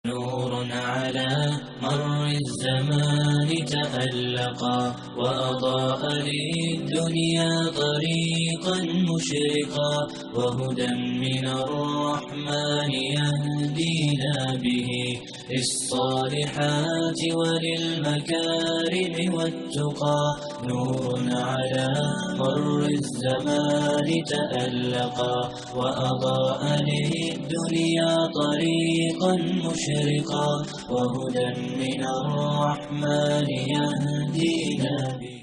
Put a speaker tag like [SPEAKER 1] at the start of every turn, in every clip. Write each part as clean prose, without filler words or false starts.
[SPEAKER 1] نور على مر الزمان تألقا وأضاء للدنيا طريقا مشرقا وهدى من الرحمن يهدينا به للصالحات وللمكارم والتقى. نور على مر الزمان تألقا وأضاء للدنيا طريقا مشرقا وهدى من الرحمن يهدينا به.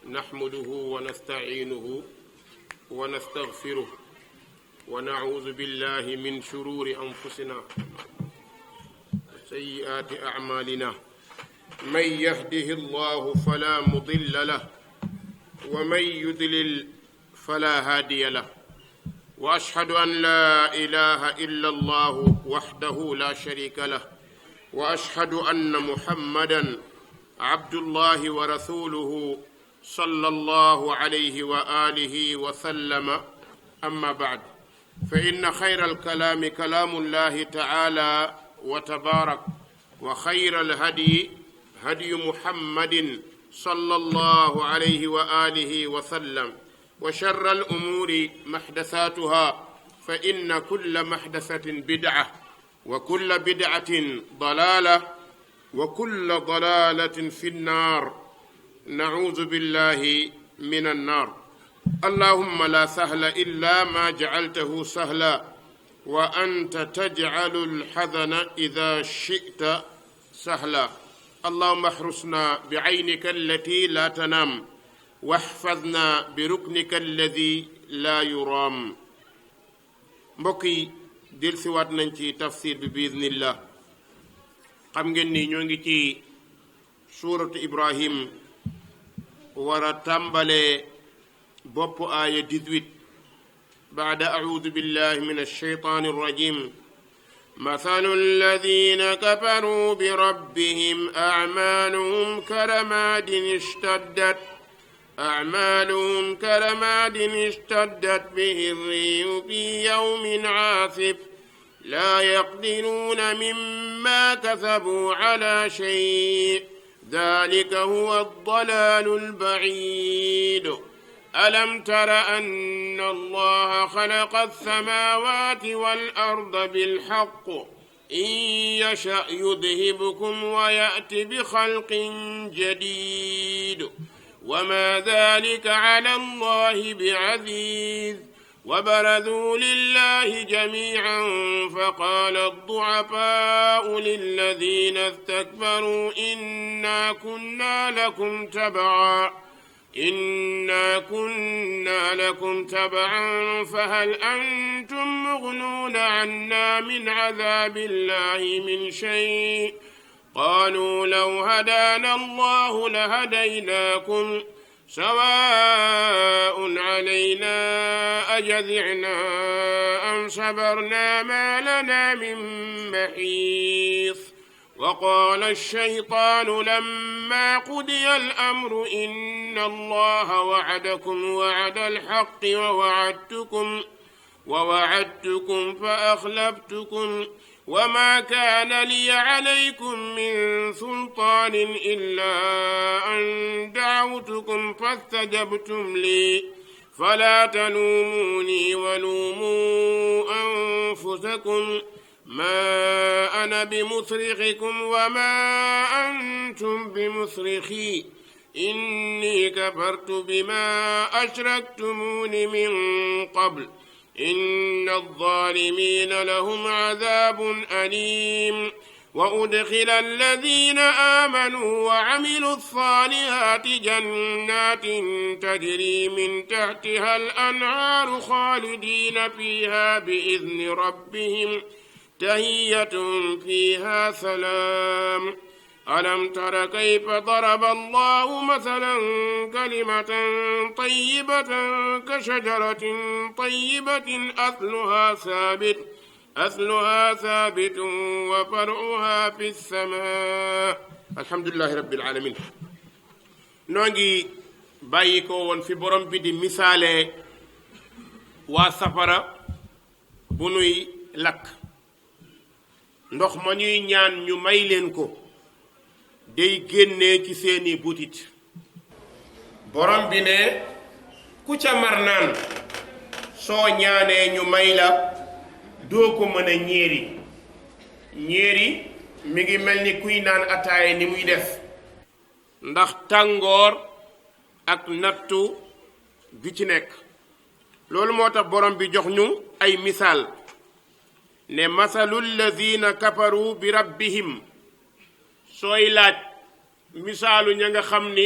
[SPEAKER 2] نحمده ونستعينه ونستغفره ونعوذ بالله من شرور أنفسنا وسيئات أعمالنا. من يهده الله فلا مضل له ومن يضلل فلا هادي له، وأشهد أن لا إله إلا الله وحده لا شريك له، وأشهد أن محمدا عبد الله ورسوله صلى الله عليه وآله وسلم. أما بعد، فإن خير الكلام كلام الله تعالى وتبارك، وخير الهدي هدي محمد صلى الله عليه وآله وسلم، وشر الأمور محدثاتها، فإن كل محدثة بدعة، وكل بدعة ضلالة، وكل ضلالة في النار. نعوذ بالله من النار. اللهم لا سهل إلا ما جعلته سهلا، وأنت تجعل الحزن إذا شئت سهلا. اللهم احرسنا بعينك التي لا تنام، واحفظنا بركنك الذي لا يرام. mbokki dellusiwaat nañ ci tafsir bi biiznillah. xam ngeen ni ñoo ngi ci suuratu Ibrahim war a tàmbalee bopp aaya 18 baada audu billahi min alshaytan arrajim. مثل الذين كفروا بربهم أعمالهم كرماد اشتدت به الريح في يوم عاصف لا يقدرون مما كسبوا على شيء ذلك هو الضلال البعيد. ألم تر أن الله خلق السماوات والأرض بالحق إن يشأ يذهبكم ويأت بخلق جديد وما ذلك على الله بعزيز. وبرزوا لله جميعا فقال الضعفاء للذين استكبروا إنا كنا لكم تبعا فهل أنتم مغنون عنا من عذاب الله من شيء؟ قالوا لو هدانا الله لهديناكم سواء علينا أجزعنا أم صبرنا ما لنا من محيص. وقال الشيطان لما قضي الأمر إن الله وعدكم وعد الحق ووعدتكم فأخلفتكم وما كان لي عليكم من سلطان إلا أن دعوتكم فاستجبتم لي فلا تلوموني ولوموا أنفسكم ما أنا بمصرخكم وما أنتم بمصرخي إني كفرت بما أشركتمون من قبل إن الظالمين لهم عذاب أليم. وأدخل الذين آمنوا وعملوا الصالحات جنات تجري من تحتها الأنهار خالدين فيها بإذن ربهم تحيتهم فيها سلام. ألم تر كيف ضرب الله مثلا كلمة طيبة كشجرة طيبة أصلها ثابت وفرعها في السماء. الحمد لله رب العالمين. نوغي بايكو وون في بروم بي دي مثالي وا سفara bu nuy lakk ndox ma ñuy ñaan ñu may leen ko day génnee ci seeni butit borom bi ne ku ca mar naan soo ñaanee ñu may la doo ko mën a ñéeri mi ngi mel ni kuy naan ataaye ni muy def ndax tàngoor ak nattu bi ci nekk loolu moo tax borom bi jox ñu ay misaal ne masalu alladina kafaru bi rabbihim sooy laaj misaalu ña nga xam ni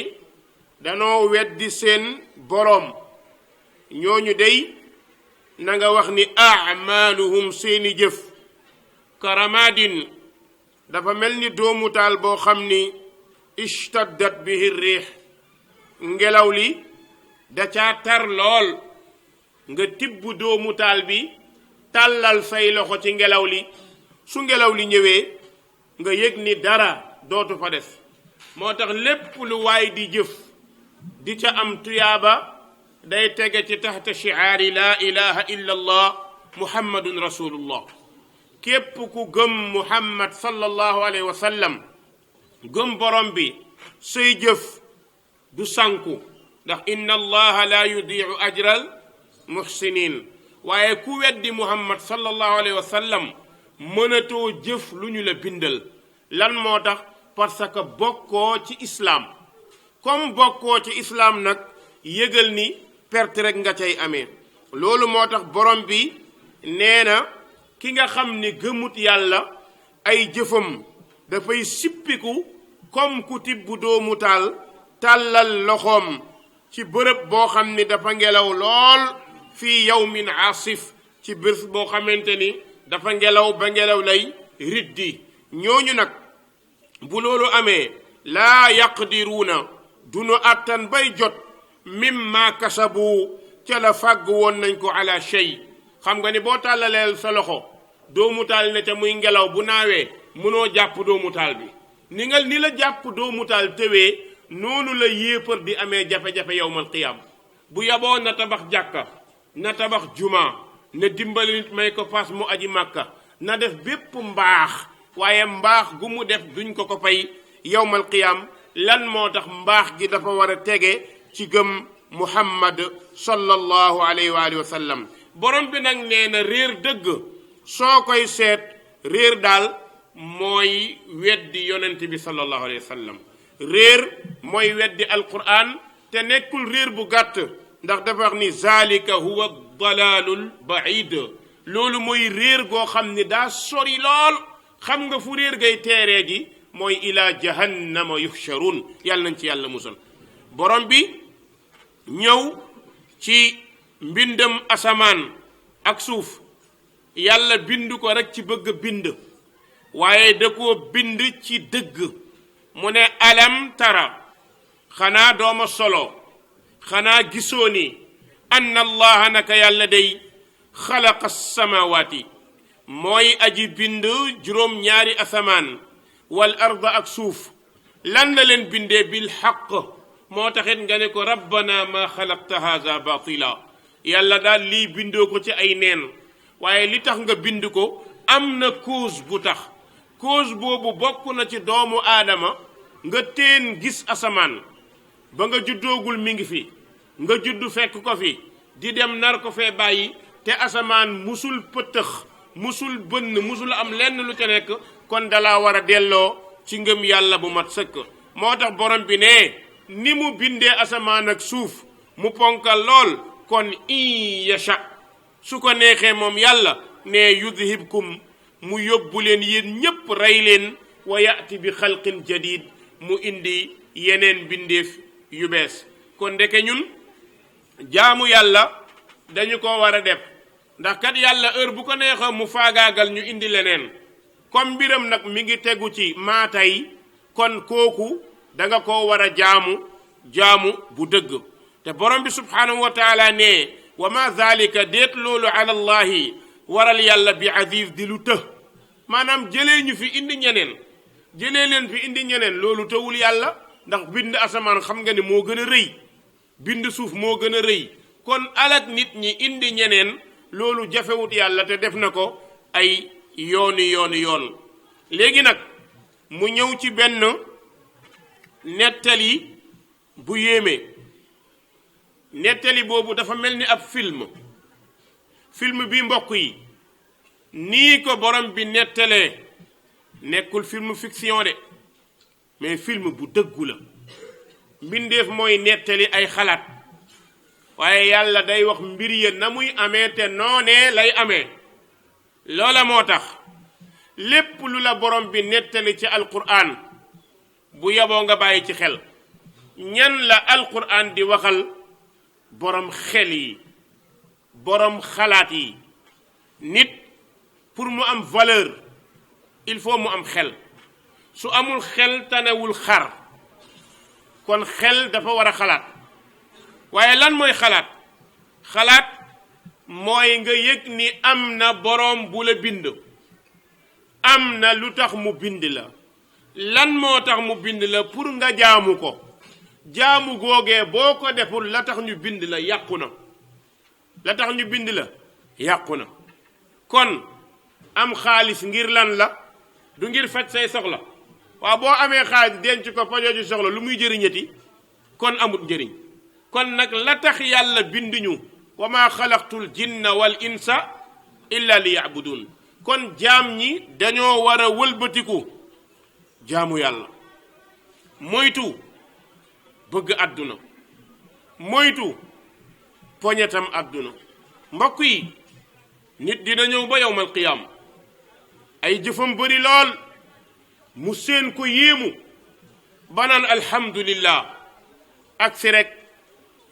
[SPEAKER 2] danoo weddi seen boroom ñooñu dey na nga wax ni amaaluhum seeni jëf karamadin dafa mel ni doomu taal boo xam ni ishtaddat bihi riix ngelaw li da caa tar lool nga tibb doomu taal bi tàllal say loxo ci ngelaw li su ngelaw li ñëwee nga yëg ni dara dootu fa des moo tax lépp lu waay di jëf di ca am tuyaaba day tege ci taxta shiaari laa ilaha illa allah muhammadun rasulullah képp ku gëm muhammad sallallahu alayhi wa sallam gëm borom bi say jëf du sànku ndax inna allaha la yudiu ajral muhsinin waaye ku weddi muhammad sallallahu alayhi wa sallam mënatoo jëf lu ñu la bindal lan moo tax parce que bokkoo ci islaam comme bokkoo ci islaam nag yëgal ni perte rek nga cay amee loolu moo tax borom bi nee na ki nga xam ni gëmut yàlla ay jëfam dafay sippiku comme ku tibb doomu taal tàllal loxoom ci bërëb boo xam ni dafa ngelaw lool fii yawmin asif ci bés boo xamante ni dafa ngelaw ba ngelaw lay riddi ñooñu nag bu loolu amee laa yaqdiruuna duñu àttan bay jot mimma kasabu ca la fàgg woon nañ ko ala shay xam nga ni boo tàllaleel sa loxo doomu taal ne ca muy ngelaw bu naawee mënoo jàpp doomu taal bi ni la jàpp doomu taal tëwee noonu la yéefar di amee jafe-jafe yawmal qiyaam bu yaboo na tabax jàkka na tabax juma na dimbali nit may ko fas mu aji màkka na def bépp mbaax waaye mbaax gu mu def duñ ko ko fay yawmal qiyaam lan moo tax mbaax gi dafa war a tege ci gëm muhammad sallallahu alayhi wa alihi wa sallam borom bi nag nee na réer dëgg soo koy seet réer daal mooy weddi yonent bi sallallahu alayhi wa sallam réer mooy weddi alquran te nekkul réer bu gàtt ndax dafa wax ni zalika huwa dalalul baid loolu mooy réer goo xam ni daa sori lool xam nga fu réer gay teeree ji mooy ila jahannama yuhsharun yàlla nañ ci yàlla musal borom bi ñëw ci mbindam asamaan ak suuf yàlla bind ko rek ci bëgg bind waaye da koo bind ci dëgg mu ne alam tara xanaa dooma solo xanaa gisoo ni anna allaha naka yàlla day xalaqa samawaati mooy aji bind juróom-ñaari asamaan wal arda ak suuf lan la leen bindee bil xaq moo taxit nga ne ko rabbana ma xalaqta haza batila yàlla daal lii bindoo ko ci ay neen waaye li tax nga bind ko am na cause bu tax cause boobu bokk na ci doomu aadama nga teen gis asamaan ba nga juddoogul mi ngi fi nga juddu fekk ko fi di dem nar ko fee bàyyi te asamaan musul pëtëx musul bënn musul am lenn lu ca nekk kon dalaa war a delloo ci ngëm yàlla bu mat sëkk moo tax borom bi ne ni mu bindee asamaan ak suuf mu ponkal lool kon in yasha su ko neexee moom yàlla ne yudhibkum mu yóbbu leen yéen ñépp rey leen wa yati bi xalqin jadid mu indi yeneen bindeef yu bees kon ndeke ñun jaamu yàlla dañu ko war a def ndax kat yàlla heure bu ko neexee mu faagaagal ñu indi leneen comme mbiram nag mi ngi tegu ci maatay kon kooku da nga ko war a jaamu bu dëgg te borom bi subhanahu wa taala ne wa ma zalika déet loolu ala allahi waral yàlla bi aziz di lu të maanaam jëlee ñu fi indi ñeneen jëlee leen fi indi ñeneen loolu tëwul yàlla ndax bind asamaan xam nga ne moo gën a rëy bind suuf moo gën a rëy kon alak nit ñi indi ñeneen loolu jafewut yàlla te def na ko ay yoon léegi nag mu ñëw ci benn nettali bu yéeme nettali boobu dafa mel ni ab film bi mbokk yi nii ko borom bi nettalee nekkul film fiction de mais film bu dëggu la mbindeef mooy nettali ay xalaat waaye yàlla day wax mbir ya na muy amee te noonee lay amee loola moo tax lépp lu la borom bi nettali ci alquran bu yaboo nga bàyyi ci xel ñan la alquran di waxal borom xel yi borom xalaat yi nit pour mu am valeur il faut mu am xel su amul xel tanewul xar kon xel dafa war a xalaat waaye lan mooy xalaat mooy nga yëg ni am na boroom bu la bind am na lu tax mu bind la lan moo tax mu bind la pour nga jaamu ko jaamu googee boo ko deful la tax ñu bind la yàqu na la tax ñu bind la yàqu na kon am xaalis ngir lan la du ngir faj say soxla waaw boo amee xaalis denc ko fajoo ci soxla lu muy jëriñati kon amut njëriñ kon nag la tax yàlla binduñu wa maa xalaqtul jinna wal insa illa li yabudun kon jaam ñi dañoo war a wëlbatiku jaamu yàlla moytu bëgg àdduna moytu poñetam àdduna mbokk yi nit dina ñëw ba yowmal qiyaam ay jëfam bëri lool mu seen ko yéemu banaan alhamdulillah ak si rek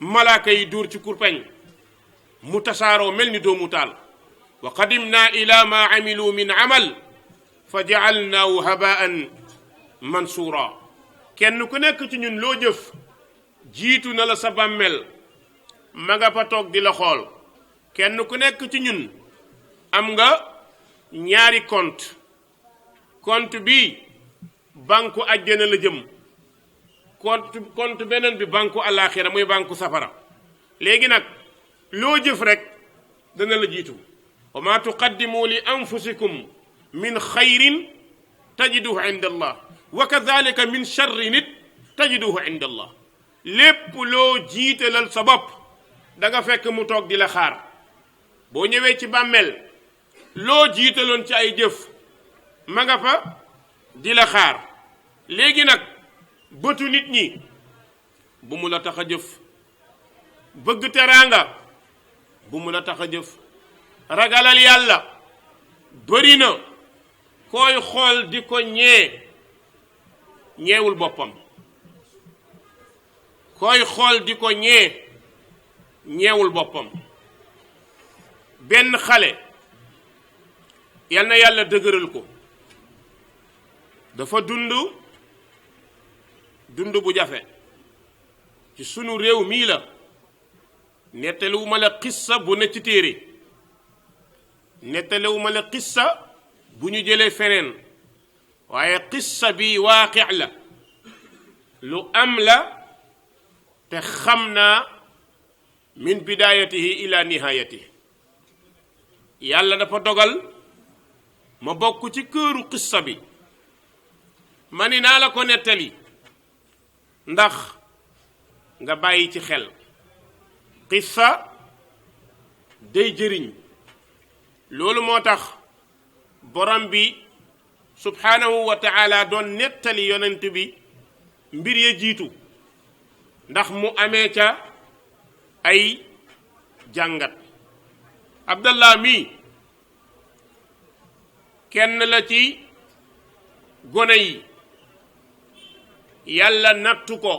[SPEAKER 2] malaaka yi dóor ci kurpeñ mu tasaaroo mel ni doomu taal wa qadimna ila ma amilu min amal fa jaalnaahu habaan mansuura kenn ku nekk ci ñun loo jëf jiitu na la sa bàmmeel ma nga fa toog di la xool kenn ku nekk ci ñun am nga ñaari compte bi banku àjjana la jëm compte beneen bi banku àllaaxira muy banku safara léegi nag loo jëf rek dana la jiitu wa ma tuqaddimu li anfusikum min xayrin tajiduhu inda allah wa kadalika min charri nit tajiduhu inda allah lépp loo jiitalal sa bopp da nga fekk mu toog di la xaar boo ñëwee ci bàmmeel loo jiitaloon ci ay jëf ma nga fa di la xaar léegi nag bëtu nit ñi bu mu la tax a jëf bëgg teraanga bu mu la tax a jëf ragalal yàlla bëri na koy xool di ko ñeewul boppam koy xool di ko ñeewul boppam benn xale yal na yàlla dëgëral ko dafa dund bu jafe ci sunu réew mii la nettaliwuma la xissa bu ne ci téere nettaliwuma la xissa bu ñu jëlee feneen waaye xissa bi waaqi la lu am la te xam naa min bidayatihi ila nihayatihi yàlla dafa dogal ma bokk ci këru xissa bi ma ni naa la ko nettali ndax nga bàyyi ci xel xissa day jëriñ loolu moo tax borom bi subhanahu wa taala doon nettali yonent bi mbir ya jiitu ndax mu amee ca ay jàngat abdallah mi kenn la ci gone yi yàlla nattu ko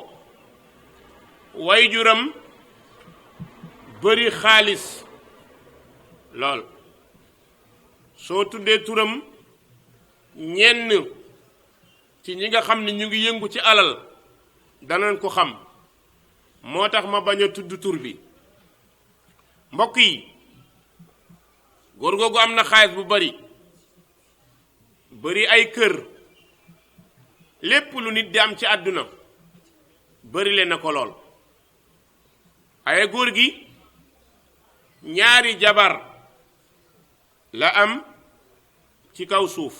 [SPEAKER 2] wayjuram bëri xaalis lool soo tuddee turam ñenn ci ñi nga xam ne ñu ngi yëngu ci alal danañ ko xam moo tax ma bañ a tudd tur bi mbokk yi góor googu am na xaalis bu bari ay kër lépp lu nit di am ci àdduna bari le na ko lool ay góor gi ñaari jabar la am ci kaw suuf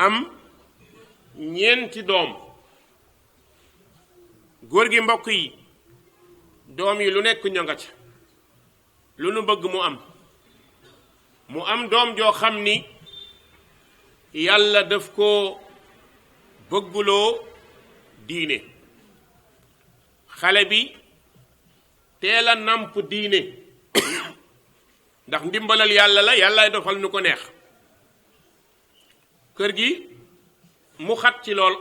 [SPEAKER 2] am ñeenti doom. góor gi mbokk yi doom yi lu nekk ñonga ca lu nu bëgg mu am doom joo xam ni yàlla daf ko bëgguloo diine. xale bi teel a namp diine ndax ndimbalal yàlla la yàllaay dofal nu ko neex. kër gi mu xat ci lool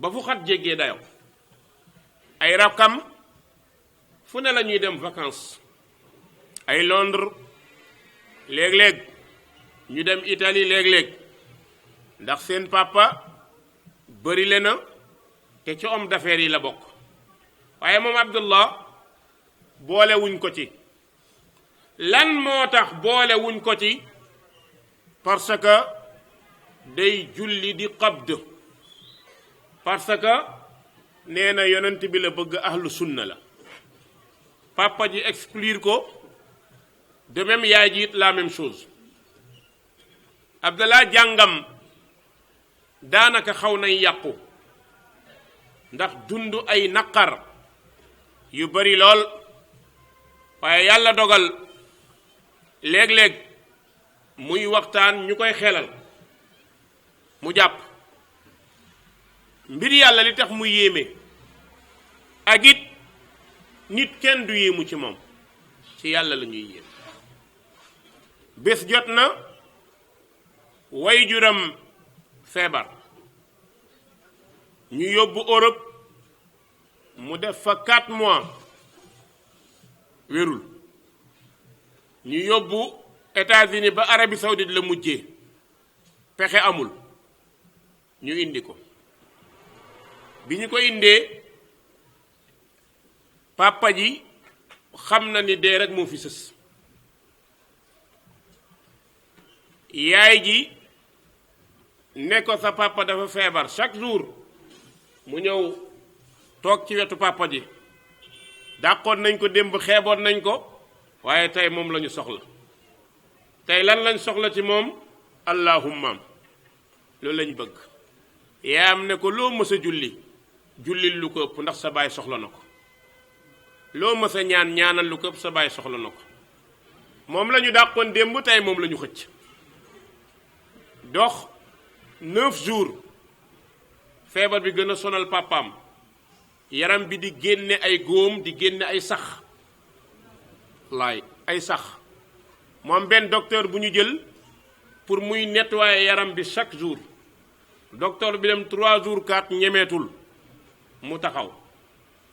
[SPEAKER 2] ba fu xat jéggee dayo ay rakkam fu ne la ñuy dem vacances ay Londres léeg-léeg ñu dem Italie léeg-léeg ndax seen papa bëri le na te ci homme d'affaires yi la bokk. waaye moom Abdullah boole wuñ ko ci. lan moo tax boole wuñ ko ci? parce que day julli di qabd, parce que nee na yonent bi la bëgg, ahlu sunna la. papa ji explique ko, de même yaay ji it la même chose. Abdallah jàngam daanaka xaw nay yàqu ndax dund ay naqar yu bari lool, waaye yàlla dogal léeg-léeg muy waxtaan ñu koy xelal mu jàpp. mbir yàlla li tax mu yéeme ak it nit kenn du yéemu ci moom, ci yàlla la ñuy yéem. bés jot na waajuram feebar, ñu yóbbu Europe, mu def fa 4 mois wérul. ñu yóbbu États-Unis ba Arabie Saoudite la mujjee, pexe amul, ñu indi ko. bi ñu ko indee papa ji xam na ni dee rek moo fi sës. yaay ji ne ko sa papa dafa feebar. chaque jour mu ñëw toog ci wetu papa ji. dàqoon nañ ko démb, xeeboon nañ ko, waaye tey moom lañu soxla. tey lan lañ soxla ci moom? allahumma, loolu lañ bëgg. yaayam ne ko loo mës a jullil lu ko ëpp, ndax sa baay soxla na ko. loo mës a ñaanal lu ko ëpp, sa baay soxla na ko. moom la ñu dàqoon démb, tey moom la ñu xëcc. dox 9 jours feebar bi gën a sonal papaam, yaram bi di génne ay góom, di génne ay sax. ay sax. moom benn docteur bu ñu jël pour muy nettoyer yaram bi chaque jour. docteur bi dem 3 jours 4 ñemeetul mu taxaw.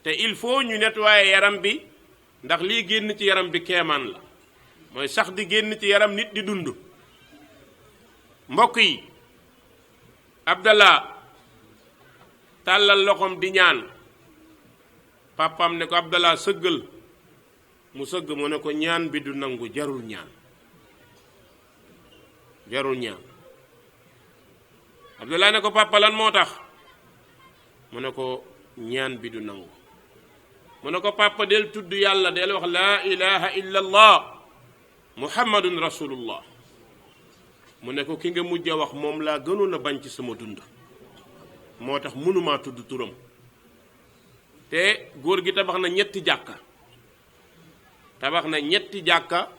[SPEAKER 2] te il faut ñu nettoyer yaram bi, ndax lii génn ci yaram bi keemaan la, mooy sax di génn ci yaram nit di dund. mbokk yi, Abdallah tàllal loxoom di ñaan. papam ne ko Abdallah sëggal. mu sëgg, mu ne ko ñaan bi du nangu, jarul ñaan. Abdallah ne ko papa lan moo tax? mu ne ko ñaan bi du nangu. mu ne ko papa del tudd yàlla, del wax laa ilaha illa allah muhammadun rasulullah. mu ne ko ki nga mujj a wax moom laa gënoon a bañ ci sama dund, moo tax mënumaa tudd turam. te góor gi tabax na 3 jàkka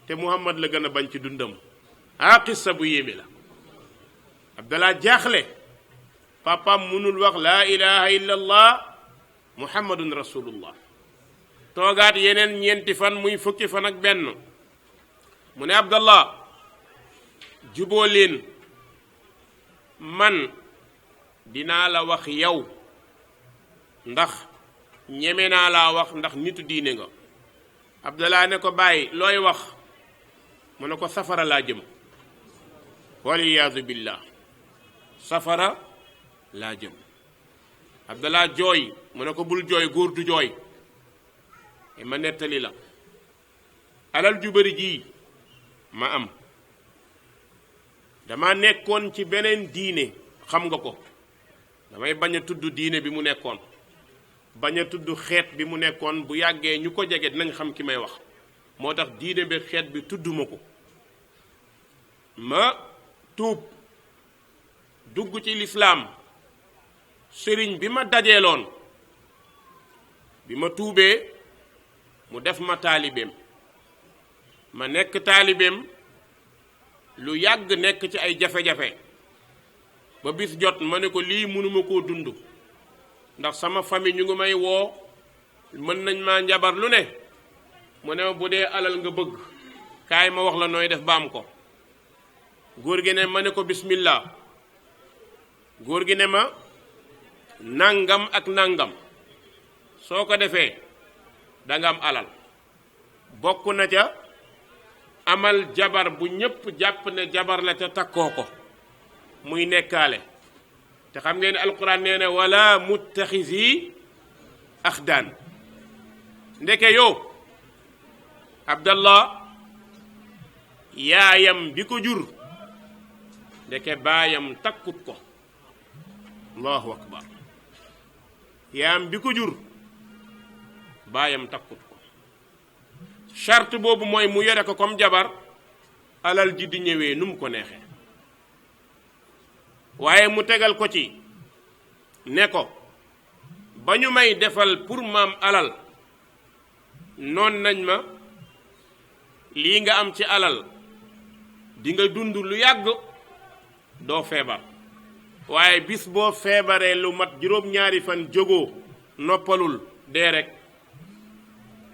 [SPEAKER 2] te Muhammad la gën a bañ ci dundam. qissa bu yéeme la. Abdallah jaaxle, papaam mënul wax laa ilaha illa allah muhammadun rasulullah. toogaat yeneen 4 fan, muy fukki fan ak benn. mu ne Abdallah juboo leen, man dinaa la wax yow, ndax ñeme naa laa wax, ndax nitu diine nga. Abdallah ne ko bàyyi looy wax? mu ne ko safara laa jëm, waliyaadu billah, safara laa jëm. Abdallah jooy, mu ne ko bul jooy, góor du jooy. ma nettali la, alal ju bari ji ma am, dama nekkoon ci beneen diine, xam nga ko. damay bañ a tudd diine bi mu nekkoon, bañ a tudd xeet bi mu nekkoon. bu yàggee ñu ko jege dinañ xam ki may wax. moo tax diine bi xeet bi tudduma ko. ma tuub dugg ci lislaam sëriñ bi ma dajeeloon bi ma tuubee mu def ma taalibeem ma nekk taalibeem lu yàgg nekk ci ay jafe-jafe ba bis jot ma ne ko lii mënuma koo dund ndax sama famille ñu ngi may woo mën nañ maa njabar lu ne mu ne ma bu dee alal nga bëgg kaay ma wax la nooy def ba am ko góor gi ne ma ne ko bismillah góor gi ne ma nangam ak nangam soo ko defee danga am alal bokk na ca amal jabar bu ñépp jàpp ne jabar la te takkoo ko muy nekkaale te xam ngeen ne alquran nee na wala muttaxisi axdaan ndeke yow abdallah yaayam bi ko jur ndeke baayam takkut ko allahu akbar yaayam bi ko jur baayam takkut ko charte boobu mooy mu yore ko comme jabar alal ji di ñëwee nu mu ko neexee waaye mu tegal ko ci ne ko ba ñu may defal pour maam alal noon nañ ma lii nga am ci alal di nga dund lu yàgg doo feebar waaye bis boo feebaree lu mat juróom-ñaari fan jógoo noppalul dee rek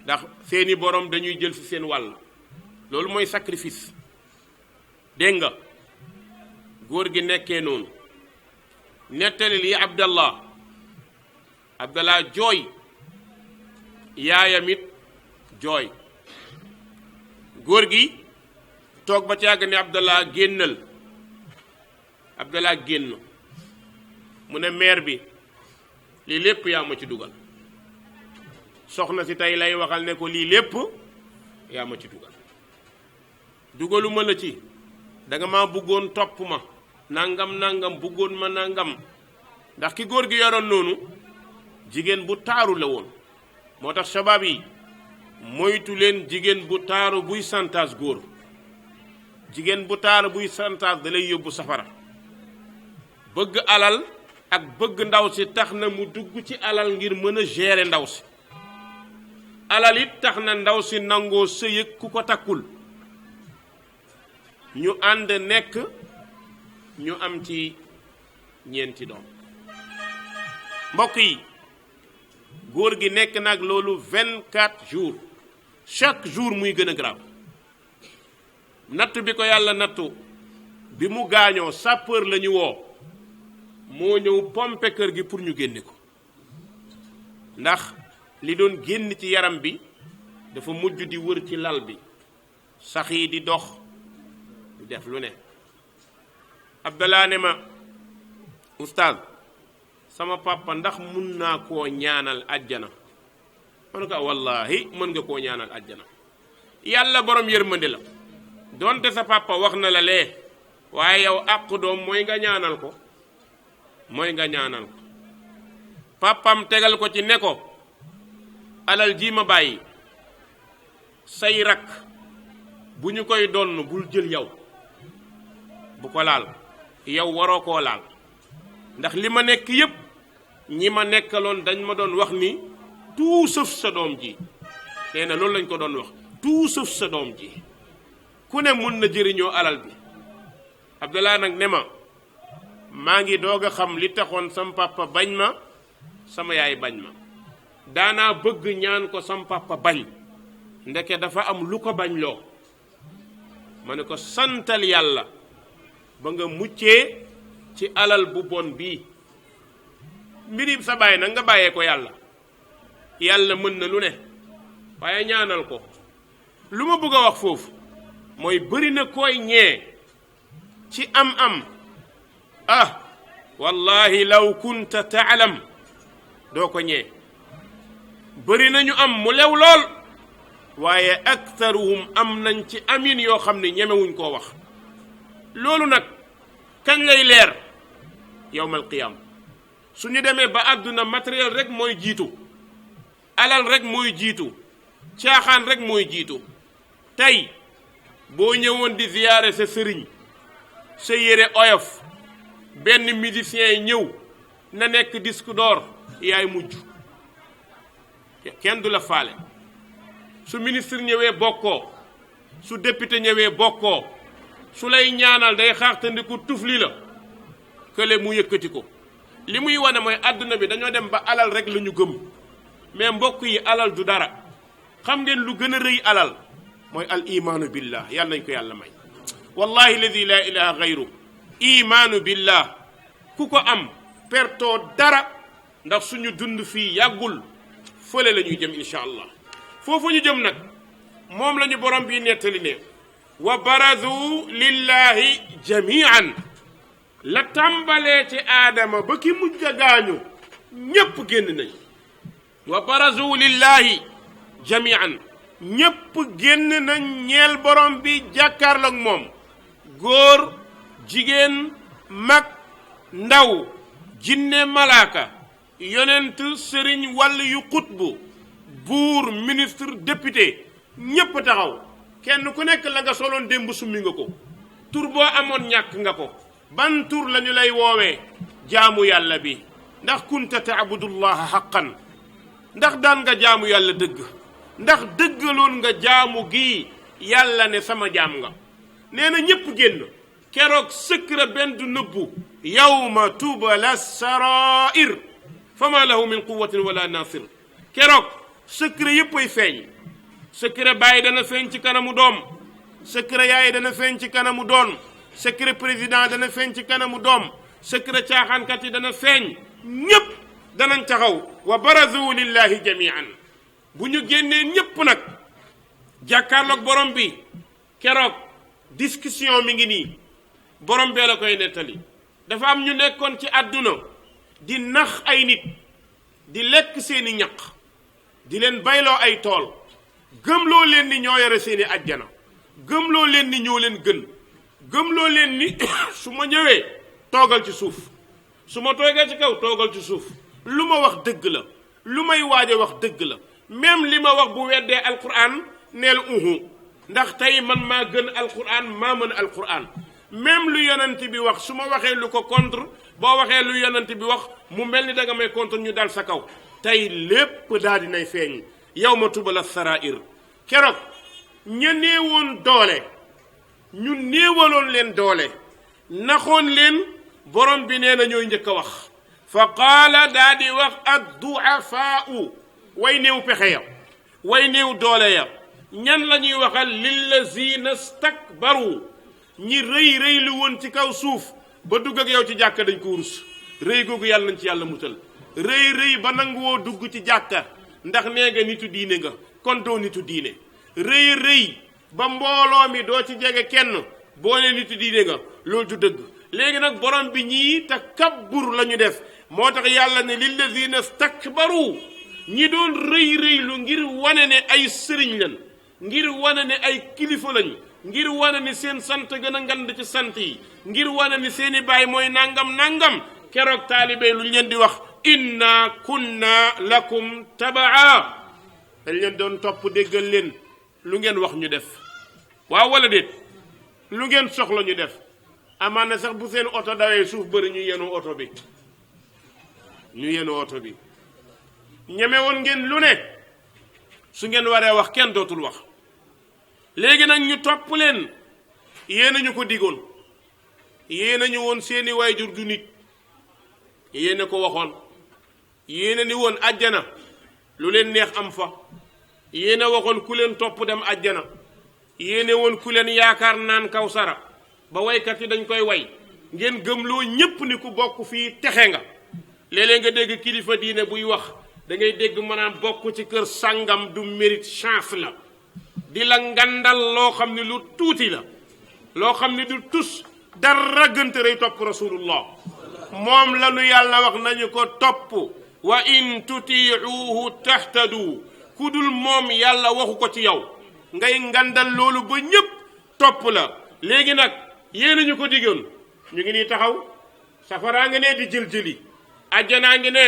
[SPEAKER 2] ndax seeni borom dañuy jël ci seen wàll loolu mooy sacrifice dégg nga góor gi nekkee noonu nettali lii abdallah jooy yaayam it jooy góor gi toog ba càgg ne abdallah génn mu ne maire bi lii lépp yaa ma ci dugal soxna si tey lay waxal ne ko lii lépp yaa ma ci dugalu ma la ci danga ma bëggoon topp ma nangam bëggoon ma nangam ndax ki góor gi yoroon noonu jigéen bu taaru la woon moo tax shabaab yi moytu leen jigéen bu taaru buy santaas góor jigéen bu taaru buy santaas da lay yóbbu safara bëgg alal ak bëgg ndaw si tax na mu dugg ci alal ngir mën a gérer ndaw si alal it tax na ndaw si nangoo sëyëg ku ko takkul ñu ànd nekk ñu am ci ñeenti doom mbokk yi góor gi nekk nag loolu 24 jours chaque jour muy gën a grave nattu bi ko yàlla nattu bi mu gaañoo sapeur la ñu woo moo ñëw pompe kër gi pour ñu génne ko ndax li doon génn ci yaram bi dafa mujj di wër ci lal bi sax yi di dox di def lu ne abdallah ne ma oustaz sama papa ndax mun naa koo ñaanal àjjana ma ne ko wallahi mën nga koo ñaanal àjjana yàlla borom yërmande la donte sa papa wax na la lee waaye yow àq doom mooy nga ñaanal ko papam tegal ko ci ne ko alal ji ma bàyyi say rakk bu ñu koy donn bul jël yow bu ko laal yow waroo koo laal ndax li ma nekk yépp ñi ma nekkaloon dañ ma doon wax ni tout sauf sa doom ji nee na loolu lañ ko doon wax tout sauf sa doom ji ku ne mun na jëriñoo alal bi abdallah nag ne ma maa ngi doog a xam li taxoon sam papa bañ ma sama yaay bañ ma daanaa bëgg ñaan ko sam papa bañ ndeke dafa am lu ko bañ loo ma ne ko santal yàlla ba nga muccee ci alal bu bon bii mbiri sa baay nag nga bàyyee ko yàlla mën na lu ne waaye ñaanal ko lu ma bëgg a wax foofu mooy bëri na koy ñee ci am wallahi law kunta taalam doo ko ñee bëri nañu am mu lew lool waaye aktaruhum am nañ ci amin yoo xam ne ñemewuñ koo wax loolu nag kañ lay leer yawmal qiyaam su ñu demee ba àdduna matériel rek mooy jiitu alal rek mooy jiitu caaxaan rek mooy jiitu tey boo ñëwoon di ziyaare sa sëriñ sa yére oyof benn musicien ñëw na nekk disque d'or yaay mujj kenn du la faale su ministre ñëwee bokkoo su député ñëwee bokkoo su lay ñaanal day xaartandiku tufli la kële mu yëkkati ko li muy wane mooy àdduna bi dañoo dem ba alal rek la ñu gëm mais mbokk yi alal du dara xam ngeen lu gën a rëy alal mooy al imaanu billah yàlla nañ ko yàlla may wallahi alladi la ilaha gayru imaanu billah ku ko am pertoo dara ndax suñu dund fii yàggul fële la ñuy jëm insha allah foofu ñu jëm nag moom la ñu borom bi nettali ne wa barazu lillahi jamian la tàmbalee ci aadama ba ki mujj a gaañu ñépp génn nañ wa barazu lillahi jamian ñépp génn nañ ñeel borom bi jàkkaarloog moom góor jigéen mag ndaw jinne malaaka yonent sëriñ wàll yu xutbu buur ministre député ñépp taxaw kenn ku nekk la nga soloon démb summi nga ko tur boo amoon ñàkk nga ko ban tur lañu lay woowee jaamu yàlla bi ndax kunta taabudullaha haqqan ndax daan nga jaamu yàlla dëgg ndax dëggaloon nga jaamu gi yàlla ne sama jaam nga nee na ñépp génn keroog secret benn du nëbbu yawma tubala sarair fama lahu min quwatin wala nasir keroog secret yépp ay feeñ secret bàyyi dana feeñ ci kanamu doom secret yaay dana feeñ ci kanamu doom secret président dana feeñ ci kanamu doom secret caaxaankat yi dana feeñ ñépp danañ taxaw wa barazu lillahi jamian bu ñu génnee ñépp nag jàkkaarloog borom bi keroog discussion mi ngi nii borom bee la koy nettali dafa am ñu nekkoon ci àdduna di nax ay nit di lekk seeni ñaq di leen bayloo ay tool gëmloo leen ni ñoo yore seeni ajjana gëmloo leen ni ñoo leen gën gëmloo leen ni su ma ñëwee toogal ci suuf su ma toogee ci kaw toogal ci suuf lu ma wax dëgg la lu may waaj a wax dëgg la même li ma wax bu weddee alquran neel ndax tey man maa gën alquran maa mën alquran même lu yonent bi wax su ma waxee lu ko contre boo waxee lu yonent bi wax mu mel ni da nga may contre ñu dal sa kaw tey lépp daal dinay feeñ yawma tubala sarair keroog ña néewoon doole ñu néewaloon leen doole naxoon leen borom bi nee na ñooy njëkk a wax fa qaala daa di wax adduafaau way néew pexe ya way néew doole ya ñan la ñuy waxal lillazina stakbaru ñi rëy lu woon ci kaw suuf ba dugg ak yow ci jàkka dañ ko rus rëy googu yàlla nañ ci yàlla musal rëy ba nanguwoo dugg ci jàkka ndax nee nga nitu diine nga kon doo nitu diine rëy ba mbooloo mi doo ci jege kenn boo ne nitu diine nga loolu du dëgg léegi nag borom bi ñii takabbur la ñu def moo tax yàlla ne lillazina stakbaru ñi doon rëy lu ngir wane ne ay sëriñ lañ ngir wane ne ay kilifa lañ ngir wane ni seen sant gën a ngand ci sant yi ngir wane ni seeni baay mooy nangam keroog taalibe lu ñu leen di wax inna kunna lakum tabaa dañ leen doon topp déggal leen lu ngeen wax ñu def waaw wala déet lu ngeen soxla ñu def amaan na sax bu seen oto dawee suuf bëri ñu yenu oto bi ñeme woon ngeen lu ne su ngeen waree wax kenn dootul wax léegi nag ñu topp leen yéena ñu ko digoon yéena ñu woon seeni waajur du nit yéena ko waxoon yéena ni woon àjjana lu leen neex am fa yéena waxoon ku leen topp dem àjjana yéene woon ku leen yaakaar naan kawsara ba waykat yi dañ koy way ngeen gëmloo ñépp ni ku bokk fii texe nga léeg-léeg nga dégg kilifa diine buy wax da ngay dégg maanaam bokk ci kër sàngam du mérite chance la di la ngandal loo xam ne lu tuuti la loo xam ne du tus dara gënte rey topp rasulullah moom la nu yàlla wax nañu ko topp wa in tutiuhu tahtadu ku dul moom yàlla waxu ko ci yow ngay ngandal loolu ba ñépp topp la léegi nag yéena ñu ko diggoon ñu ngi nii taxaw safaraa ngi ne di jël-jëli ajjanaa ngi ne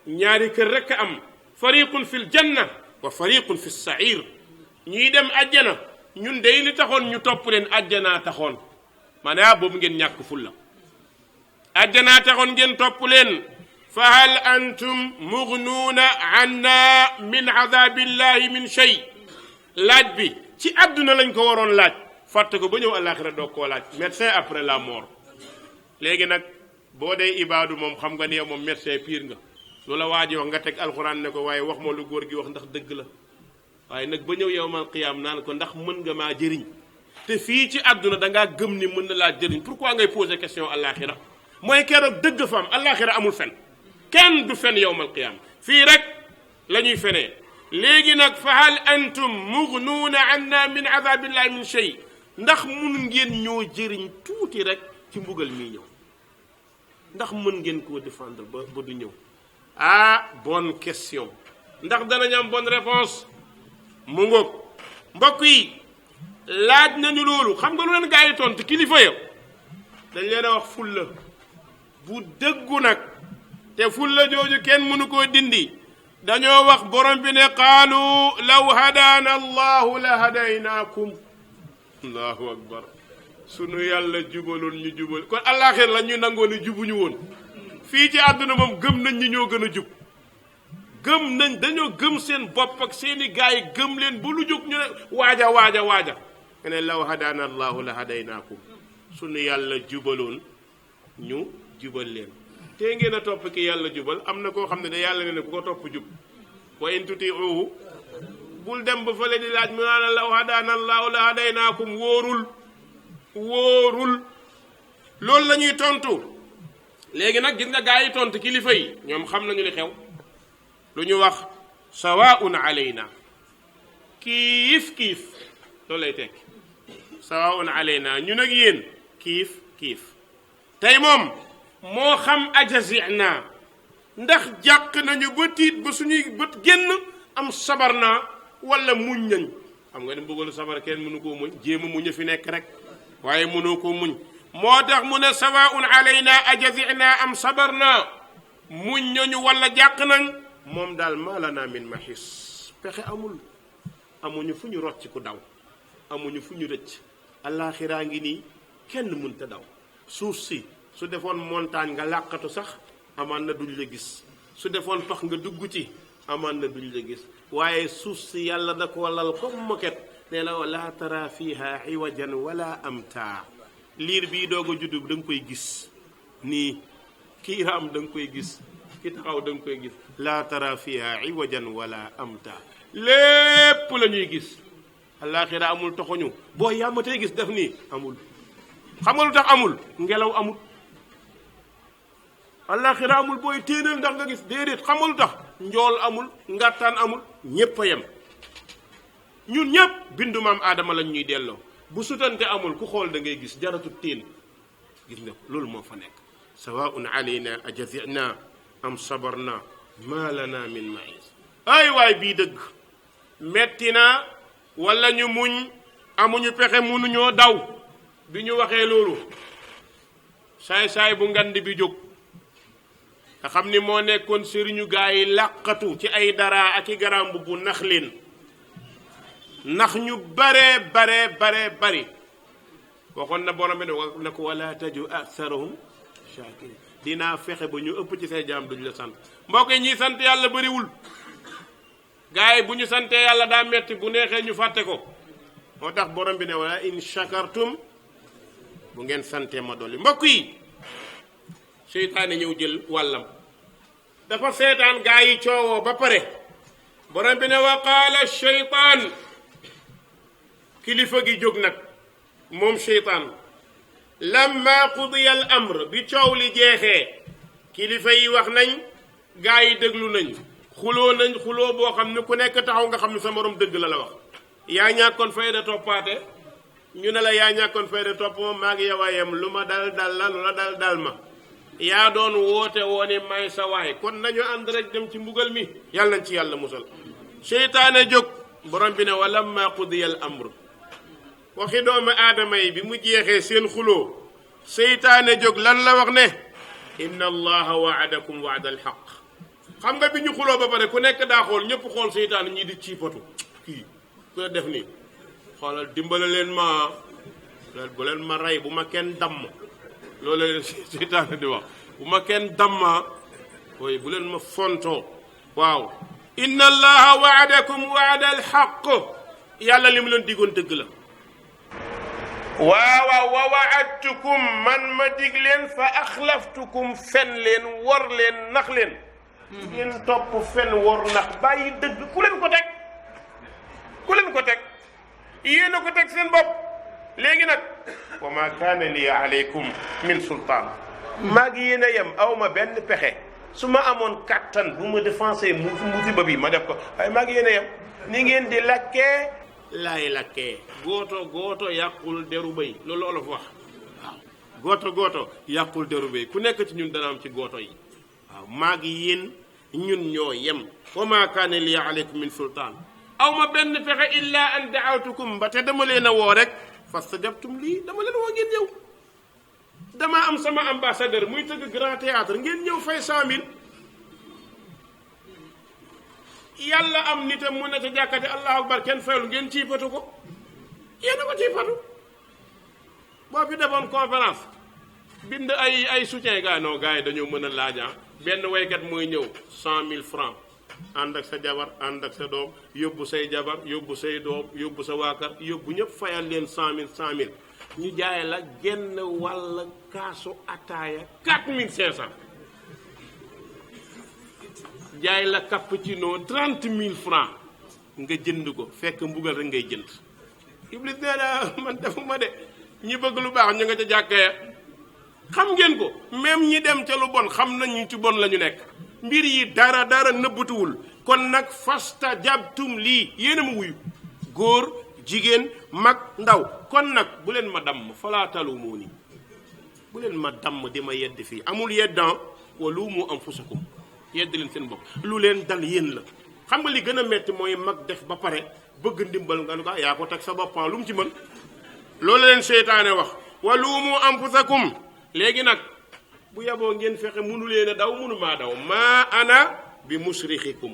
[SPEAKER 2] ñaari kër rekk am fariqun fil janna wa fariqun fi sair ñuy dem ajjana ñun day li taxoon ñu topp leen ajjanaa taxoon maanaam boobu ngeen ñàkk fulla àjjanaa taxoon ngeen topp leen fa hal antum mugnuuna anna min adabillahi min shay laaj bi ci àdduna lañ ko waroon laaj fàtte ko ba ñëw àllaaxira doog koo laaj médecin après la mort léegi nag boo dee ibaadu moom xam nga ne yow moom médecin pire nga loola waa ji wax nga teg alxuraan ne ko waaye wax ma lu góor gi wax ndax dëgg la waaye nag ba ñëw yawmal qiyaam naan ko ndax mën nga maa jëriñ te fii ci àdduna dangaa gëm ni mën na laa jëriñ pourquoi ngay poser question àllaaxira mooy keroog dëgg fa am àllaaxira amul fen kenn du fen yawmal qiyaam fii rek la ñuy fenee léegi nag fa hal antum mugnuuna anna min adabillahi min shay ndax mun ngeen ñoo jëriñ tuuti rek ci mbugal mii ñëw ndax mën ngeen koo défendre ba du ñëw ah bonne question ndax danañ am bonne réponse mu ngoog mbokk yi laaj nañu loolu xam nga lu leen gaa yi tontu kilifa ya dañ leen a wax fulla bu dëggu nag te fulla jooju kenn mënu koo dindi dañoo wax borom bi ne qaalu law hadaana allahu la hadaynaakum allahu akbar sunu yàlla jubaloon ñu jubal kon àllaaxir la ñu nangoo ne jubuñu woon fii ci àdduna moom gëm nañ ñi ñoo gën a jub gëm nañ dañoo gëm seen bopp ak seeni gaay yi gëm leen ba lu jóg ñu ne waaja nga ne law hadaana allahu la hadaynaakum sunu yàlla jubaloon ñu jubal leen te ngeen a topp ki yàlla jubal am na koo xam ne da yàlla ne ku ko topp jub wa in tutiuhu bul dem ba fële di laaj mu naan law hadaana allahu la hadaynaakum wóorul loolu la ñuy tontu léegi nag gis nga gaa yi tontu kilifa yi ñoom xam nañu li xew lu ñu wax sawaun alayna kiif loolu lay tekki sawaun alayna ñu nag yéen kiif tey moom moo xam ajazina ndax jàq nañu ba tiit ba suñuy bët génn am sabar naa wala muñ nañ xam nga ne bëggalu sabar kenn mënu koo muñ jéema muñ a fi nekk rek waaye mënoo koo muñ moo tax mu ne sawaun alayna ajazina am sabar naa muñ nañu wala jàq nañ moom daal maalana min mahis pexe amuñu fu ñu rocc ku daw amuñu fu ñu rëcc allaaxiraa ngi nii kenn mënta daw suuf si su defoon montagne nga làqatu sax amaan na duñ la gis su defoon pax nga dugg ci amaan na duñ la gis waaye suuf si yàlla da ko lal comme moquette nee na wala tara fiha iwajan wala amta liir bii doog a juddu da nga koy gis nii kii raam da nga koy gis ki taxaw da nga koy gis la tara fiha iwajan wala amta lépp la ñuy gis àllaaxira amul toxoñu boo yàmmatee gis def nii amul xam nga lu tax amul ngelaw amul àllaaxira amul booy téenal ndax nga gis déedéet xam nga lu tax njool amul ngattaan amul ñépp a yem ñun ñépp bindu maam aadama lañ ñuy delloo bu sutante amul ku xool da ngay gis jaratu téen gis nga loolu moo fa nekk sawaun alayna ajazina am sabarna ma lana min mahis ay waay bii dëgg metti na wala ñu muñ amuñu pexe mënuñoo daw bi ñu waxee loolu saay-saay bu ngand bi jóg nga xam ni moo nekkoon sëriñu gaa yi làqatu ci ay dara ak i garambu bu nax leen nax ñu bari waxoon na borom bi ne ko wala taju aktharuhum shakirin dinaa fexe ba ñu ëpp ci say jaam duñ la sant mbokk yi ñiy sant yàlla bariwul gaa yi bu ñu santee yàlla daa metti bu neexee ñu fàtte ko moo tax borom bi ne wala in shakartum bu ngeen santee ma dolli mbokk yi seytaane ñëw jël wàllam dafa seetaan gaa yi coowoo ba pare borom bi ne wa qaala sheytaan kilifa gi jóg nag moom seytaan lamma qudiya al amr bi coow li jeexee kilifa yi wax nañ gaa yi déglu nañ xuloo boo xam ne ku nekk taxaw nga xam ne sa morom dëgg la wax yaa ñàkkoon fayda toppaate ñu ne la yaa ñàkkoon fayda topp moom maa ngi yow a yem lu ma dal la lu la dal ma yaa doon woote woone may sa waay kon nañu ànd rek dem ci mbugal mi yàlla nañ ci yàlla musal seytaane jóg borom bi ne wa lamma qudiya al amr waxi doomu aadama yi bi mu jeexee seen xuloo seytaane jóg lan la wax ne inna allaha waadakum waada al xaq xam nga bi ñu xuloo ba pare ku nekk daa xool ñëpp xool seytaane ñii di ciipatu kii ku la def nii xoolal dimbale leen ma bu leen ma rey bu ma kenn damm loolu leen seytaane di wax bu ma kenn damma ooy bu leen ma fontoo waaw inna allaha waadakum waada alxaq yàlla li mu leen digoon dëgg la waaw wa waadtukum man ma dig leen fa axlaftukum fen leen wor leen nax leen ngeen topp fen wor nax bàyyi dëgg ku leen ko teg yéen a ko teg seen bopp léegi nag wa ma kaana li aleykum min sultaan maa ngi yéen a yem aw ma benn pexe su ma amoon kattan bu ma défensé musiba bi ma def ko waaye maa ngi yéen a yem ni ngeen di lakkee laay lakkee gooto yàqul deru béy loolu olof wax waaw gooto yàqul deru béy ku nekk ci ñun dana am ci gooto yi waaw maa ngi yéen ñun ñoo yem wa ma kaana li aleykum min sultaan aw ma benn pexe illa an daawtukum ba te dama leen a woo rek fastajabtum lii dama leen woo ngeen ñëw dama am sama ambassadeur muy tëgg grand théâtre ngeen ñëw fay 100 000 yàlla am nitam mu ne ca jàkkate allahu akbar kenn fayul ngeen ciipatu ko yéen a ko ciipatu boo fi defoon conférence bind ay soutien gars yi dañoo mën a laaja benn waykat mooy ñëw 100 000 francs ànd ak sa jabar ànd ak sa doom yóbbu say jabar yóbbu say doom yóbbu sa waakar yóbbu ñëpp fayal leen 100 000 ñu jaay la genn wàll kaasu ataaya 4500 jaay la cappuccino 30 000 francs nga jënd ko fekk mbugal rek ngay jënd Iblis nee na man defuma de ñi bëgg lu baax ñu nga ca jàkkee xam ngeen ko même ñi dem ca lu bon xam nañu ci bon la ñu nekk mbir yi dara nëbbatuwul kon nag fastajabtum lii yéen a ma wuyu góor jigéen mag ndaw kon nag bu leen ma damm falaa talumuuni bu leen ma damm di ma yedd fii amul yeddan wa luumu anfusakum yedd leen seen bopp lu leen dal yéen la xam nga li gën a metti mooy mag def ba pare bëgg ndimbal nga ne ko yaa ko teg sa boppam lu mu ci mën loolu leen seytaane wax wa luumu anfusakum léegi nag bu yaboo ngeen fexe munu leen a daw munu maa daw maa ana bi musrixikum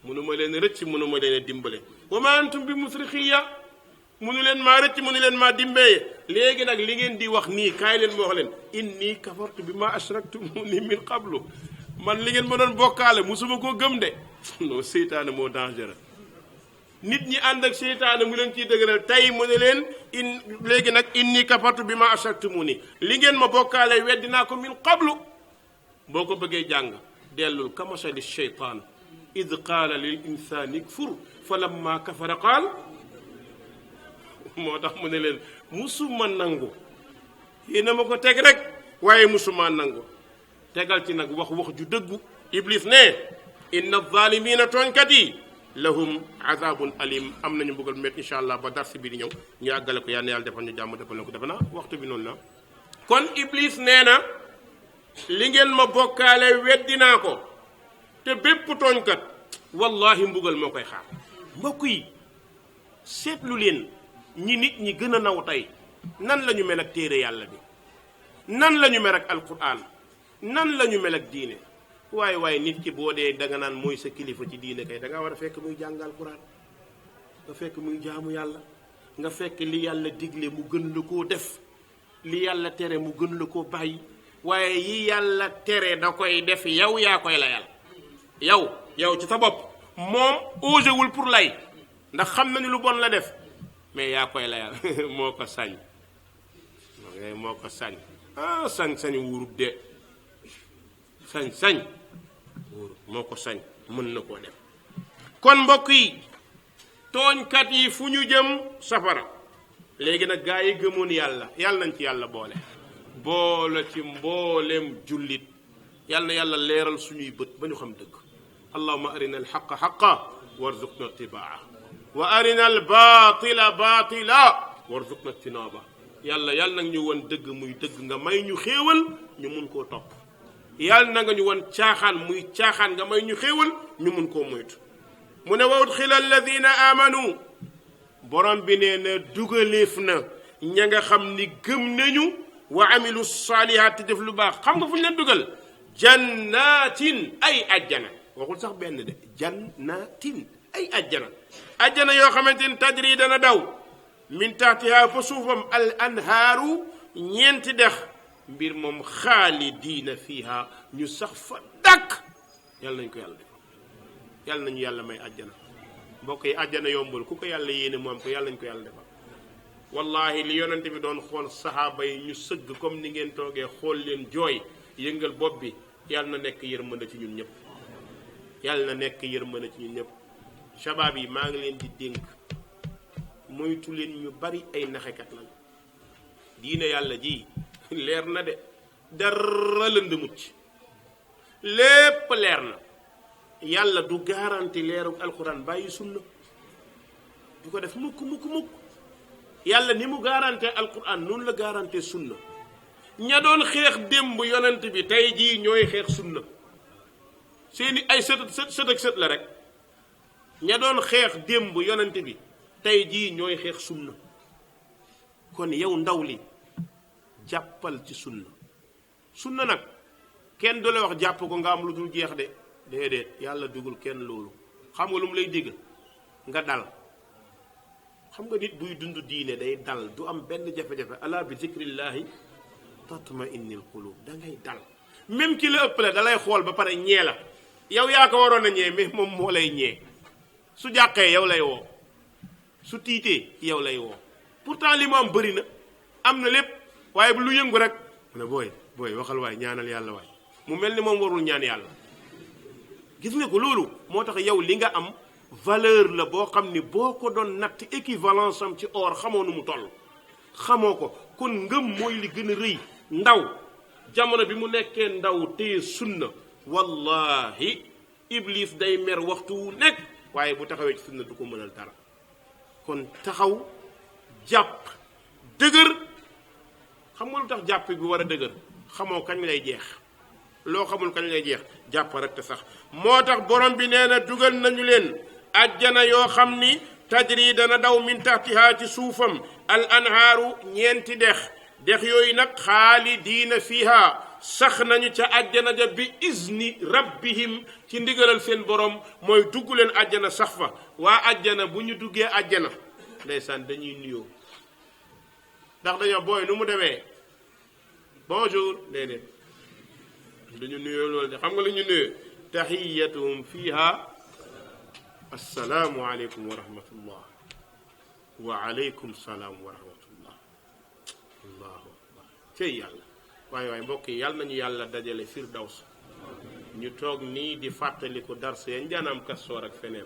[SPEAKER 2] munu ma leen rëcc munu ma leen a dimbale wa ma antum bi musrixiya munu leen maa rëcc munu leen maa dimbee léegi nag li ngeen di wax nii kaay leen ma wax leen inni kafartu bi ma ashraktumuni min qablu man li ngeen ma doon bokkaale musuma koo gëm de non seytaane moo dangereux nit ñi ànd ak seytaane mu leen ciy dëgëral tey mu ne leen léegi nag inni kafartu bi ma ashraktumuni li ngeen ma bokkaale weddi naa ko min qablu boo ko bëggee jàng dellul kamasali sheytaan id qaala lil insaani kfur fa lamma kafara qaal moo tax mu ne leen musuma nangu yéena ma ko teg rek waaye musuma nangu tegal ci nag wax ju dëggu Iblis ne inna zaalimiina tooñkat yi lahum azabun alim am nañu mbugal met incha allah ba darsi bi di ñëw ñu àggale ko yal na yàlla defal ñu jàmm defal na ko defe naa waxtu bi noonu la kon Iblis nee na li ngeen ma bokkaale weddi naa ko te bépp tooñkat wallahi mbugal moo koy xaar mbokk yi seetlu leen ñi nit ñi gën a naw tey nan la ñu mel ak téere yàlla bi nan la ñu mel ak alquran nan la ñu mel ak diine waaye nit ki boo dee danga naan mooy sa kilifa ci diine kay da nga war a fekk muy jàng alquran nga fekk muy jaamu yàlla nga fekk li yàlla digle mu gën la koo def li yàlla tere mu gën la koo bàyyi waaye yi yàlla tere da koy def yow yaa koy layal yow ci sa bopp moom osewul pour lay ndax xam na ni lu bon la def mais yaa koy layal moo ko sañ sañ wurut de sañ wurut moo ko sañ mën na koo def kon mbokk yi tooñkat yi fu ñu jëm safara léegi nag gaa yi gëmoon yàlla nañ ci yàlla boole ci mboolem jullit yàlla na yàlla leeral suñuy bët ba ñu xam dëgg allahumma arina alxaqa xaqa warzuqna ittibaa wa arina albatila batila warzuqna ijtinaba yàlla nag ñu won dëgg muy dëgg nga may ñu xéewal ñu mun koo topp yàlla na nga ñu won caaxaan muy caaxaan nga may ñu xéewal ñu mun koo moytu mu ne wa udxila alladina amanu borom bi nee na dugaleef na ña nga xam ni gëm nañu wa amilu saalihaat def lu baax xam nga fu ñu leen dugal jannatin ay ajjana waxul sax benn de jannatin ay ajjana yoo xamante ni tajri dana daw min taxtiha fa suufam al anhaaru ñeenti dex mbir moom xaalidiina fiha ñu sax fa dàkk. yàlla nañ ko yàlla defal yàlla nañu yàlla may àjjana mbokk yi àjjana yombul ku ko yàlla yéene mu am ko yàlla nañ ko yàlla defal. wallahi li yonente bi doon xool saxaaba yi ñu sëgg comme ni ngeen toogee xool leen jooy yëngal bopp bi yàlla na nekk yërmande ci ñun ñëpp yàlla na nekk yërmande ci ñun ñëpp. shabaab yi maa ngi leen di dénk moytu leen ñu bari ay naxekat lañ. diine yàlla ji leer na de dara lëndëmut ci lépp leer na. yàlla du garanti leeru alquran bàyyi sunna du ko def mukk mukk mukk. yàlla ni mu garanté alquran noonu la garanté sunna. ña doon xeex démb yonent bi tey jii ñooy xeex sunna seeni ay sët ak sët la rek. ña doon xeex démb yonent bi tey jii ñooy xeex sunna. kon yow ndaw li jàppal ci sunna. sunna nag kenn du la wax jàpp ko nga am lu dul jeex de déedéet yàlla dugul kenn loolu. xam nga lu mu lay digg nga dal. xam nga nit buy dund diine day dal du am benn jafe-jafe. ala bi zikrillahi tatma innil qulub da ngay dal. même ki la ëppale da lay xool ba pare ñee la yow yaa ko waroon a ñee mais moom moo lay ñee. su jàqee yow lay woo su tiitee yow lay woo. pourtant li mu am bëri na am na lépp waaye bu lu yëngu rek mu ne booy waxal waay ñaanal yàlla waay mu mel ni moom warul ñaan yàlla. gis nga ko loolu moo tax yow li nga am valeur la boo xam ni boo ko doon natt équivalence am ci or xamoo nu mu toll. xamoo ko kon ngëm mooy li gën a rëy. ndaw jamono bi mu nekkee ndaw téye sunna wallahi iblis day mer waxtu wu nekk waaye bu taxawee ci sunna du ko mënal dara. kon taxaw jàpp dëgër. xam nga lu tax jàpp bi war a dëgër xamoo kañ lay jeex. loo xamul kañ lay jeex jàpp rek te sax. moo tax borom bi nee na dugal nañu leen ajjana yoo xam ni tajri dana daw min taxtiha ci suufam al anhaaru ñeenti dex. dex yooyu nag xaalidiina fiha sax nañu ca ajjana ja bi izni rabbihim ci ndigalal seen borom mooy dugg leen ajjana sax fa. waa ajjana bu ñu duggee ajjana ndeysaan dañuy nuyoo ndax dañoo booy nu mu demee bonjour déedéet duñu nuyoo loolu de xam nga lu ñu nuyoo taxiyatuhum fiha assalaamu aleykum wa rahmatullah wa aleykum salaam wa rahmatullah. allahu akbar cey yàlla. waaye mbokk yi yàlla nañu yàlla dajale firdaws ñu toog nii di fàttaliku dars yañ daan am Kastoor ak feneen.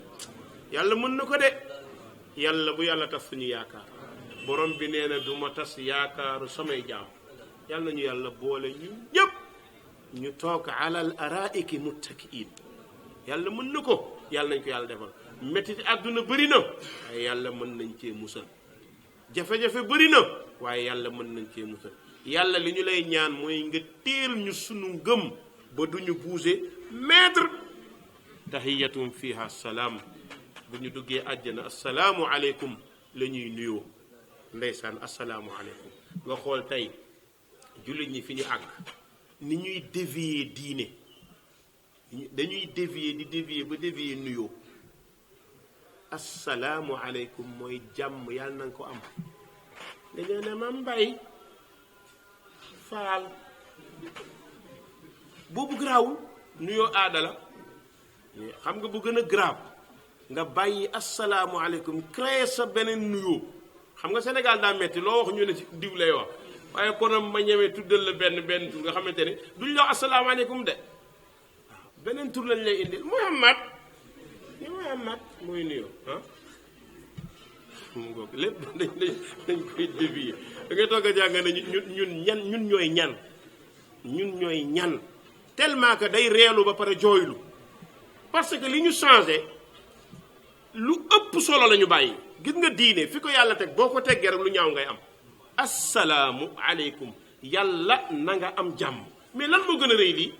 [SPEAKER 2] yàlla mën na ko de. yàlla bu yàlla tas suñu yaakaar. borom bi nee na du ma tas yaakaaru samay jaam. yàlla nañu yàlla boole ñu ñëpp ñu toog alal araiki muttakiin. yàlla mën na ko. yàlla nañ ko yàlla defal. métti ci àdduna bëri na waaye yàlla mën nañ cee musal. jafe-jafe bëri na waaye yàlla mën nañ cee musal. yàlla li ñu lay ñaan mooy nga teel ñu sunu ngëm ba duñu bouger mètre. tahiyatum fiha salaam. bu ñu duggee àjjana assalaamu aleykum la ñuy nuyoo. ndeysaan assalaamu aleykum. nga xool tey jullit ñi fi ñu àgg ni ñuy dévier diine dañuy dévier di dévier ba dévier nuyoo. assalaamu aleykum mooy jàmm yàlla na nga ko am. dañoo ne ma mbay faal boobu garaawul nuyoo aada la. xam nga bu gën a garaaw nga bàyyi assalaamu aleykum créer sa beneen nuyoo. xam nga Sénégal daa metti loo wax ñu ne ci diw lay wax waaye konam ma ñemee tuddal la benn tur nga xamante ne duñ la wax assalaamu aleykum de waaw beneen tur lañ lay indil Muhammad mooy nuyoo mu ngoog lépp dañ koy dévier. da ngay toog a jàng ne ñun ñooy ñan tellement que day reelu ba pare jooylu parce que li ñu changé lu ëpp solo la ñu bàyyi. gis nga diine fi ko yàlla teg boo ko teggee rek lu ñaaw ngay am. assalaamu aleykum yàlla na nga am jàmm. mais lan moo gën a rëy lii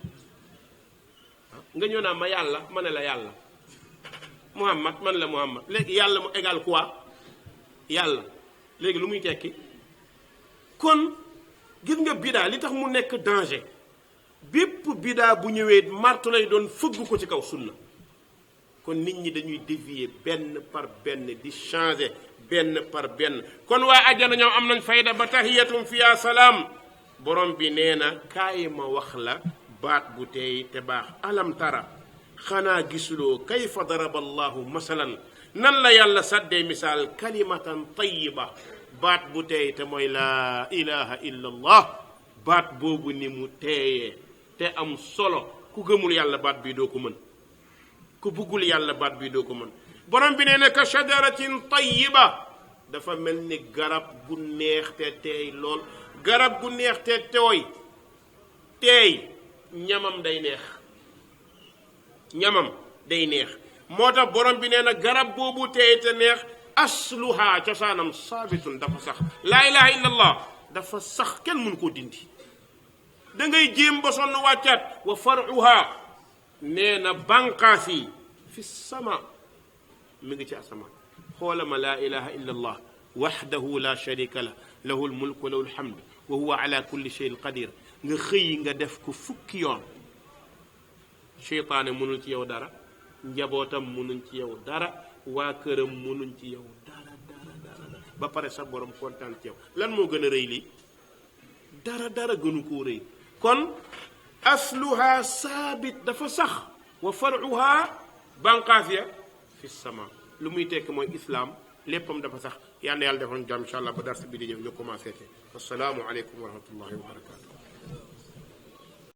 [SPEAKER 2] nga ñëw naa ma yàlla ma ne la yàlla Muhammad man la Muhammad léegi yàlla mu égal quoi yàlla léegi lu muy tekki. kon gis nga bidaa li tax mu nekk danger bépp bidaa bu ñëwee martu lay doon fëgg ko ci kaw sunna. kon nit ñi dañuy dévier benn par benn di changer benn par benn kon waa àjjana ñoom am nañ fayda ba tahiyatum fiha salaam borom bi nee na kaay ma wax la baat bu teey te baax alam tara xanaa gisuloo kayfa daraba allahu masalan nan la yàlla saddee misaal kalimatan tayiba baat bu teey te mooy laa ilaha illa allah baat boobu ni mu teeyee te am solo ku gëmul yàlla baat bii doo ko mën ku buggul yàlla baat bii doo ko mën borom bi nee na ka shajaratin tayiba dafa mel ni garab gu neex te teey lool garab gu neex te tooy teey ñamam day neex ñamam day neex moo tax borom bi nee na garab boobu teey te neex asluha cosaanam saabitun dafa sax laa ilaha illa allah dafa sax kenn mun koo dindi da ngay jéem ba sonn wàccaat wa faruha nee na bànqaas yi fi sama mi ngi ci asamaan xoolama laa ilaha illa allah waxdahu la sharika la lahu lmulku wa lahu lhamd wa huwa ala kulli cheyin qadir nga xëy nga def ko fukki yoon cheytaane mënul ci yow dara njabootam mënuñ ci yow dara waa këram mënuñ ci yow dara ba pare sa borom kontaan ci yow lan moo gën a rëy lii dara gënu koo rëy kon asluha saabit dafa sax wa faruha banqaas ya fi sama lu muy tekk mooy islaam léppam dafa sax yal na yàlla defoon jàmm incha allah ba dars bi di ñëw ñu commencé te assalaamu aleykum wa rahmatullahi wa barakatuh